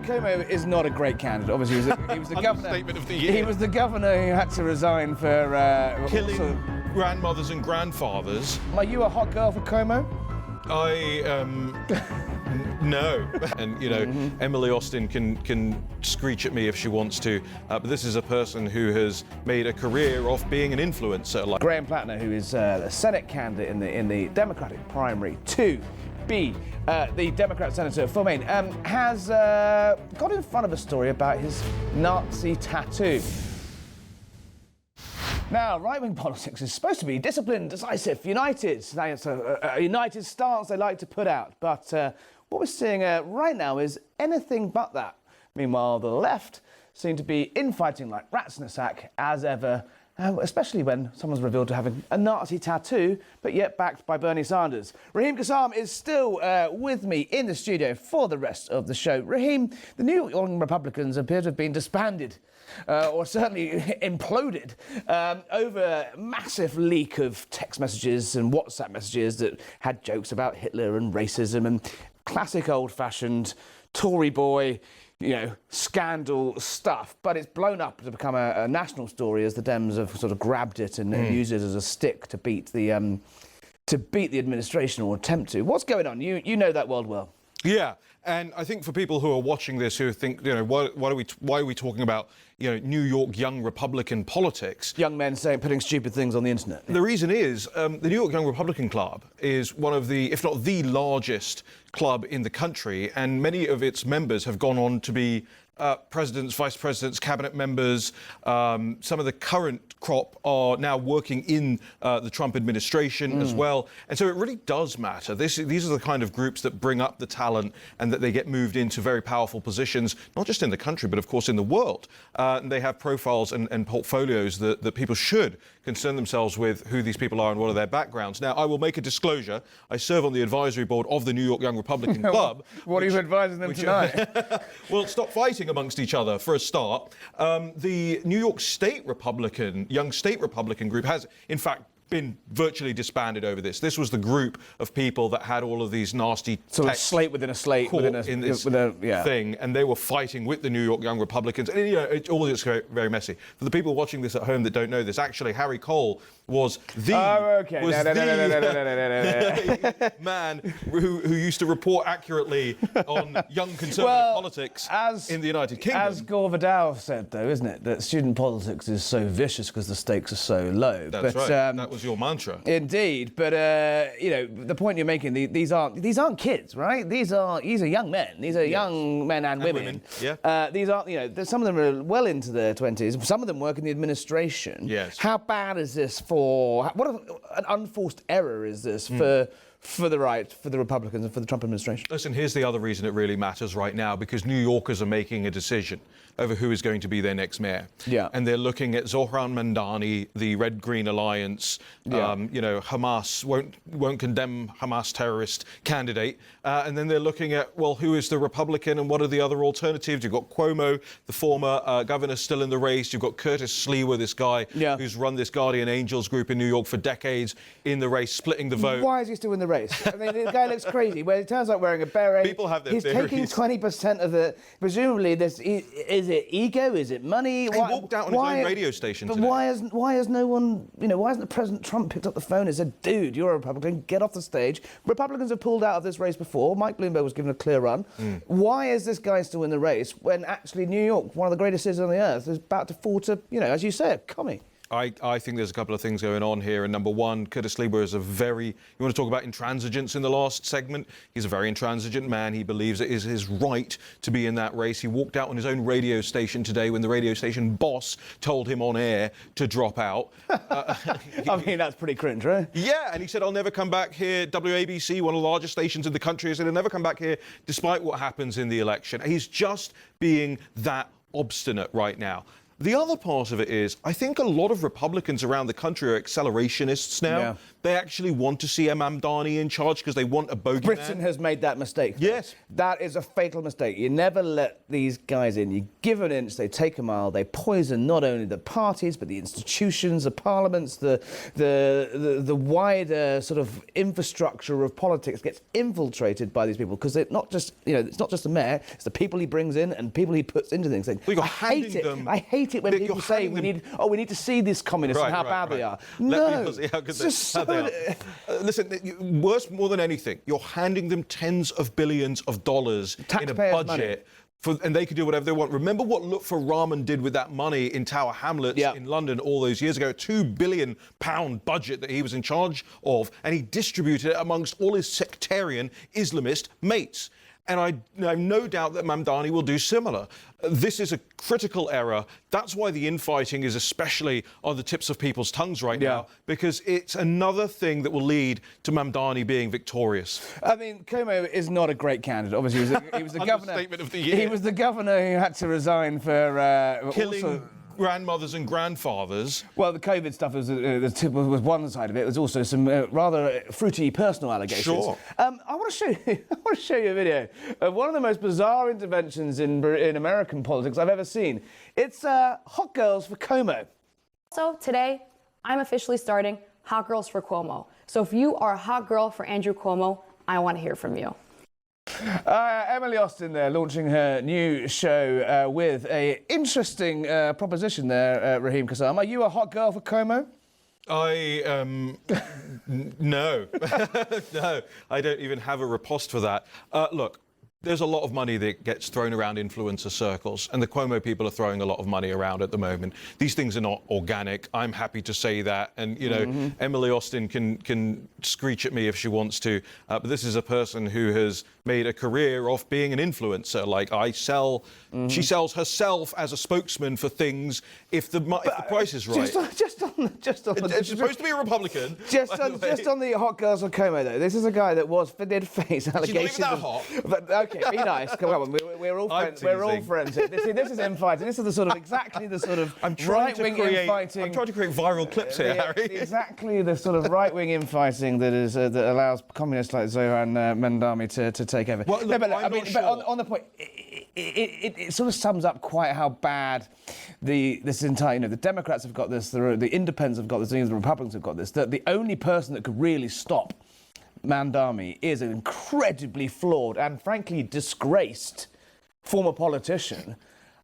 Cuomo is not a great candidate. Obviously, he was the governor. Understatement of the year. He was the governor who had to resign for Killing grandmothers and grandfathers. Are you a hot girl for Cuomo? No. And, you know, Emily Austin can screech at me if she wants to, but this is a person who has made a career off being an influencer. Like Graham Plattner, who is the Senate candidate in the Democratic primary to be the Democrat senator for Maine, has got in front of a story about his Nazi tattoo. Now, right-wing politics is supposed to be disciplined, decisive, united. It's a united stance they like to put out. But what we're seeing right now is anything but that. Meanwhile, the left seem to be infighting like rats in a sack as ever, especially when someone's revealed to having a Nazi tattoo, but yet backed by Bernie Sanders. Raheem Kassam is still with me in the studio for the rest of the show. Raheem, the New York Republicans appear to have been disbanded. Or certainly imploded over a massive leak of text messages and WhatsApp messages that had jokes about Hitler and racism and classic old-fashioned Tory boy, you know, scandal stuff. But it's blown up to become a national story as the Dems have sort of grabbed it and used it as a stick to beat the administration, or attempt to. What's going on? You know that world well. Yeah, and I think for people who are watching this who think, you know, why are we talking about, you know, New York young Republican politics? Young men saying, putting stupid things on the internet. The reason is the New York Young Republican Club is one of the, if not the largest club in the country, and many of its members have gone on to be presidents, vice presidents, cabinet members. Some of the current crop are now working in the Trump administration as well. And so it really does matter. These are the kind of groups that bring up the talent and that they get moved into very powerful positions, not just in the country, but of course in the world. And they have profiles and portfolios that people should concern themselves with who these people are and what are their backgrounds. Now, I will make a disclosure. I serve on the advisory board of the New York Young Republican Club. What are you advising them tonight? Well, stop fighting amongst each other for a start. The New York Young State Republican group has, in fact, been virtually disbanded over this. This was the group of people that had all of these nasty sort of slate within a slate thing, and they were fighting with the New York Young Republicans. And, you know, all is very, very messy. For the people watching this at home that don't know this, actually, Harry Cole was the man who used to report accurately on young conservative politics in the United Kingdom. As Gore Vidal said, though, isn't it, that student politics is so vicious because the stakes are so low. That's right. That was your mantra. Indeed, but you know, the point you're making, these aren't kids, right? These are young men. These are young men and women. Yeah. These aren't, you know, some of them are well into their 20s. Some of them work in the administration. Yes. How bad is this what an unforced error is this for the right, for the Republicans and for the Trump administration? Listen, here's the other reason it really matters right now, because New Yorkers are making a decision over who is going to be their next mayor. Yeah. And they're looking at Zohran Mamdani, the Red-Green Alliance, you know, Hamas, won't condemn Hamas terrorist candidate. And then they're looking at, well, who is the Republican and what are the other alternatives? You've got Cuomo, the former governor, still in the race. You've got Curtis Sliwa, this guy who's run this Guardian Angels group in New York for decades, in the race, splitting the vote. Why is he still in the race? I mean, the guy looks crazy. Well, it turns out wearing a beret. People have their He's theories. taking 20% of the. Presumably, this is it ego? Is it money? He walked out on his own radio station today. But why has no one? You know, why hasn't President Trump picked up the phone and said, "Dude, you're a Republican. Get off the stage." Republicans have pulled out of this race before. Mike Bloomberg was given a clear run. Why is this guy still in the race when actually New York, one of the greatest cities on the earth, is about to fall to, you know, as you say, a commie? I think there's a couple of things going on here. And number one, Curtis Sliwa is you want to talk about intransigence in the last segment? He's a very intransigent man. He believes it is his right to be in that race. He walked out on his own radio station today when the radio station boss told him on air to drop out. I mean, that's pretty cringe, right? Yeah, and he said, I'll never come back here. WABC, one of the largest stations in the country, he said, I'll never come back here despite what happens in the election. He's just being that obstinate right now. The other part of it is, I think a lot of Republicans around the country are accelerationists now. Yeah. They actually want to see Mamdani in charge because they want a bogeyman. Britain has made that mistake. Yes. That is a fatal mistake. You never let these guys in. You give an inch, they take a mile. They poison not only the parties, but the institutions, the parliaments, the wider sort of infrastructure of politics gets infiltrated by these people, because it's not just, it's not just the mayor, it's the people he brings in and people he puts into things. Well, I hate it. I hate it when people say we need to see these communists and how bad they are. No, see how good it's just how they are. Listen, worse more than anything, you're handing them tens of billions of dollars in a budget. And they can do whatever they want. Remember what Lutfur Rahman did with that money in Tower Hamlets in London all those years ago? £2 billion budget that he was in charge of, and he distributed it amongst all his sectarian Islamist mates. And I have no doubt that Mamdani will do similar. This is a critical error. That's why the infighting is especially on the tips of people's tongues right now, because it's another thing that will lead to Mamdani being victorious. I mean, Cuomo is not a great candidate. Obviously, he was the governor. Understatement of the year. He was the governor who had to resign for killing grandmothers and grandfathers. Well, the COVID stuff was one side of it. There's also some rather fruity personal allegations. Sure. I want to show you a video of one of the most bizarre interventions in American politics I've ever seen. It's Hot Girls for Cuomo. So today, I'm officially starting Hot Girls for Cuomo. So if you are a hot girl for Andrew Cuomo, I want to hear from you. Emily Austin there, launching her new show with a interesting proposition there, Raheem Kassam. Are you a hot girl for Cuomo? No. No, I don't even have a riposte for that. Look, there's a lot of money that gets thrown around influencer circles, and the Cuomo people are throwing a lot of money around at the moment. These things are not organic. I'm happy to say that. And, Emily Austin can screech at me if she wants to, but this is a person who has made a career off being an influencer. Like, she sells herself as a spokesman for things if the price is right. Just on it's supposed to be a Republican. Just on the Hot Girls for Cuomo, though. This is a guy that did face allegations. She's not even that hot. Okay, be nice. Come on, we're all friends. We're all friends. This is infighting. This is exactly the sort of right-wing infighting. I'm trying to create viral clips here, Harry. Exactly the sort of right-wing infighting that allows communists like Zoran Mandami to take over. Well, look, on the point, it sort of sums up quite how bad this entire, the Democrats have got this, the Independents have got this, the Republicans have got this. That the only person that could really stop Mandami is an incredibly flawed and frankly disgraced former politician.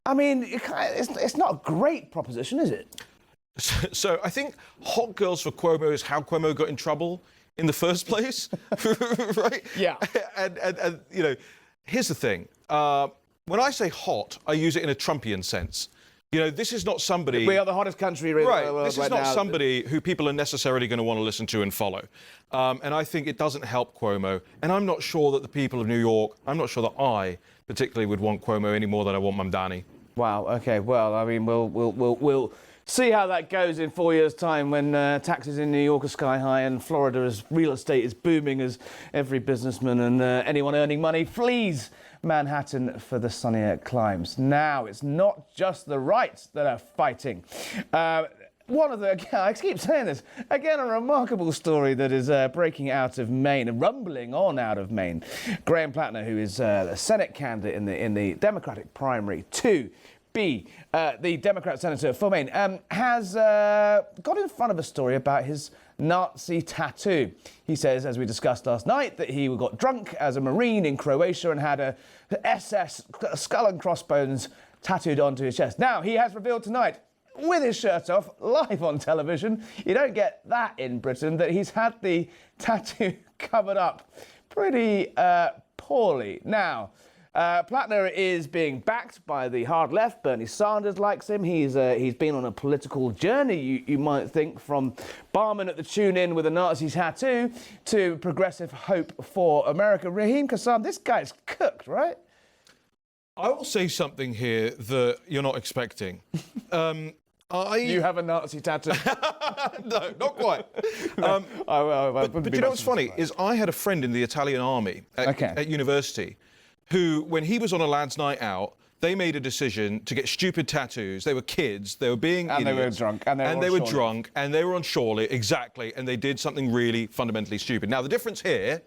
I mean, it's not a great proposition, is it? So I think Hot Girls for Cuomo is how Cuomo got in trouble in the first place, right? Yeah. And here's the thing. When I say hot, I use it in a Trumpian sense. This is not somebody... We are the hottest country in the world This is not somebody who people are necessarily going to want to listen to and follow. And I think it doesn't help Cuomo. And I'm not sure that the people of New York, I'm not sure that I particularly would want Cuomo any more than I want Mamdani. Wow, OK, well, I mean, we'll see how that goes in 4 years' time when taxes in New York are sky high and Florida's real estate is booming as every businessman and anyone earning money flees Manhattan for the sunnier climes. Now, it's not just the right that are fighting. I keep saying this, again, a remarkable story that is breaking out of Maine, rumbling on out of Maine. Graham Plattner, who is the Senate candidate in the Democratic primary to be the Democrat senator for Maine, has got in front of a story about his Nazi tattoo. He says, as we discussed last night, that he got drunk as a Marine in Croatia and had a SS skull and crossbones tattooed onto his chest. Now, he has revealed tonight, with his shirt off, live on television, you don't get that in Britain, that he's had the tattoo covered up pretty poorly. Now, Plattner is being backed by the hard left. Bernie Sanders likes him. He's been on a political journey, you might think, from barman at the tune-in with a Nazi tattoo to progressive hope for America. Raheem Kassam, this guy's cooked, right? I will say something here that you're not expecting. You have a Nazi tattoo? No, not quite. But you know what's funny is I had a friend in the Italian army at university who, when he was on a lad's night out, they made a decision to get stupid tattoos. They were kids. They were being And idiots. they were drunk. And they were drunk. And they were on shore leave. Exactly. And they did something really fundamentally stupid. Now, the difference here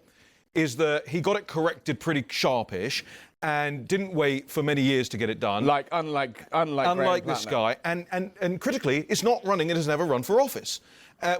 is that he got it corrected pretty sharpish and didn't wait for many years to get it done. Unlike this guy. And critically, it's not running and has never run for office.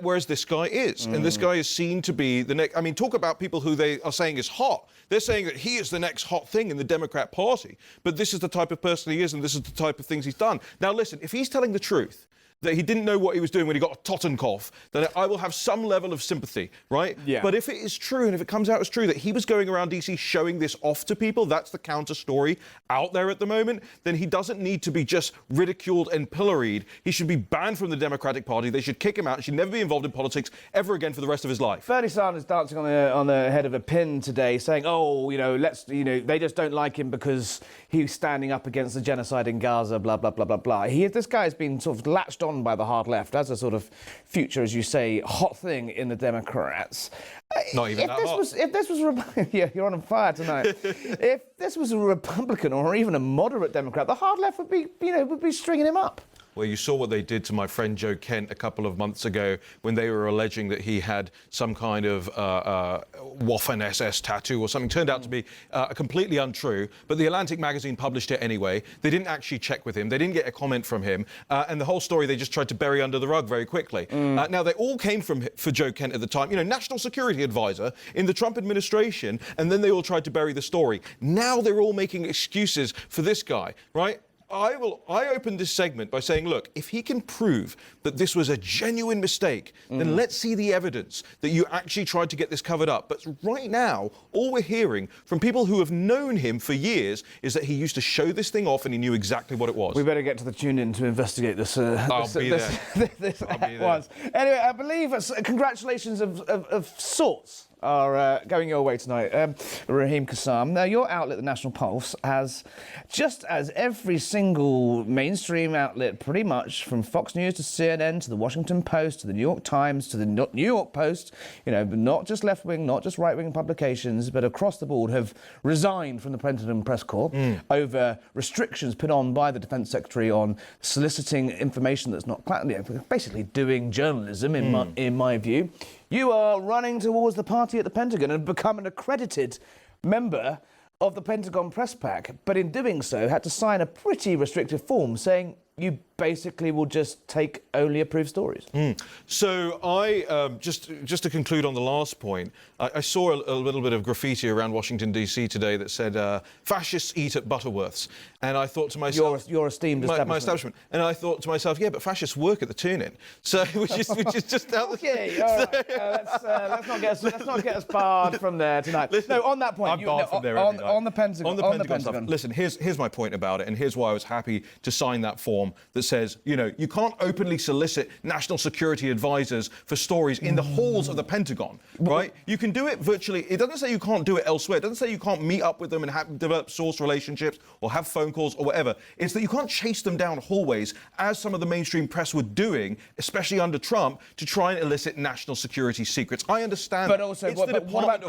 Whereas this guy is. And this guy is seen to be the next... I mean, talk about people who they are saying is hot. They're saying that he is the next hot thing in the Democrat Party. But this is the type of person he is, and this is the type of things he's done. Now, listen, if he's telling the truth, that he didn't know what he was doing when he got a Totenkopf, then I will have some level of sympathy, right? Yeah. But if it is true, and if it comes out as true that he was going around DC showing this off to people, that's the counter story out there at the moment, then he doesn't need to be just ridiculed and pilloried. He should be banned from the Democratic Party. They should kick him out. He should never be involved in politics ever again for the rest of his life. Bernie Sanders dancing on the head of a pin today, saying, they just don't like him because he's standing up against the genocide in Gaza, blah, blah, blah, blah, blah. This guy's been sort of latched on by the hard left as a sort of future, as you say, hot thing in the Democrats. Not even that hot. If this was yeah, you're on fire tonight. If this was a Republican or even a moderate Democrat, the hard left would be stringing him up. Well, you saw what they did to my friend Joe Kent a couple of months ago when they were alleging that he had some kind of Waffen-SS tattoo or something. Turned out to be completely untrue, but the Atlantic magazine published it anyway. They didn't actually check with him. They didn't get a comment from him. And the whole story they just tried to bury under the rug very quickly. Now, they all came for Joe Kent at the time, national security advisor in the Trump administration, and then they all tried to bury the story. Now they're all making excuses for this guy, right? I opened this segment by saying, look, if he can prove that this was a genuine mistake, then let's see the evidence that you actually tried to get this covered up. But right now, all we're hearing from people who have known him for years is that he used to show this thing off and he knew exactly what it was. We better get to the tune-in to investigate this. I'll be there. Once. Anyway, I believe congratulations of sorts are going your way tonight. Raheem Kassam. Now, your outlet, the National Pulse, has, just as every single mainstream outlet, pretty much, from Fox News to CNN to the Washington Post to the New York Times to the New York Post, not just left-wing, not just right-wing publications, but across the board, have resigned from the Pentagon Press Corps over restrictions put on by the Defence Secretary on soliciting information that's not basically doing journalism, in my view. You are running towards the party at the Pentagon and become an accredited member of the Pentagon Press Pack, but in doing so had to sign a pretty restrictive form saying you basically will just take only approved stories. So I, just to conclude on the last point, I saw a little bit of graffiti around Washington, D.C. today that said, fascists eat at Butterworth's. And I thought to myself... Your esteemed establishment. My establishment. And I thought to myself, yeah, but fascists work at the tune-in. So, which is just out the... Okay, all right. Let's not get us barred from there tonight. Listen, no, on that point... I'm barred from there on the Pentagon. On the Pentagon stuff. Listen, here's my point about it, and here's why I was happy to sign that form that says, you can't openly solicit national security advisors for stories in the halls of the Pentagon, right? You can do it virtually. It doesn't say you can't do it elsewhere. It doesn't say you can't meet up with them and develop source relationships or have phone calls or whatever. It's that you can't chase them down hallways, as some of the mainstream press were doing, especially under Trump, to try and elicit national security secrets. I understand. But also, what about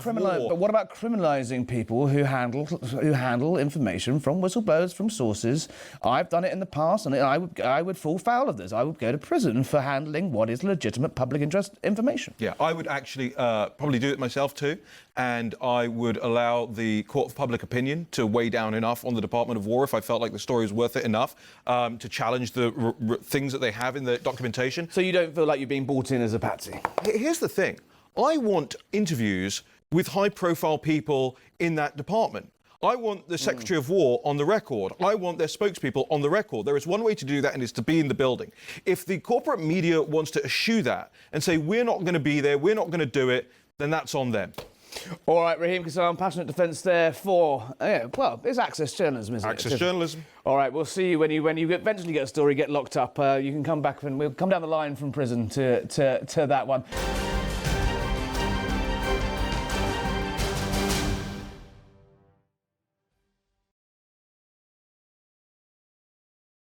criminalising people who handle information from whistleblowers, from sources? I've done it in the past, and I would fall foul of this. I would go to prison for handling what is legitimate public interest information. Yeah, I would actually probably do it myself too, and I would allow the Court of Public Opinion to weigh down enough on the Department of War if I felt like the story was worth it enough to challenge the things that they have in the documentation. So you don't feel like you're being brought in as a patsy? Here's the thing. I want interviews with high-profile people in that department. I want the Secretary of War on the record. I want their spokespeople on the record. There is one way to do that, and it's to be in the building. If the corporate media wants to eschew that and say, we're not going to be there, we're not going to do it, then that's on them. All right, Raheem Kassam, passionate defence there for, it's access journalism, isn't it? Access journalism. All right, we'll see you when you eventually get a story, get locked up. You can come back and we'll come down the line from prison to that one.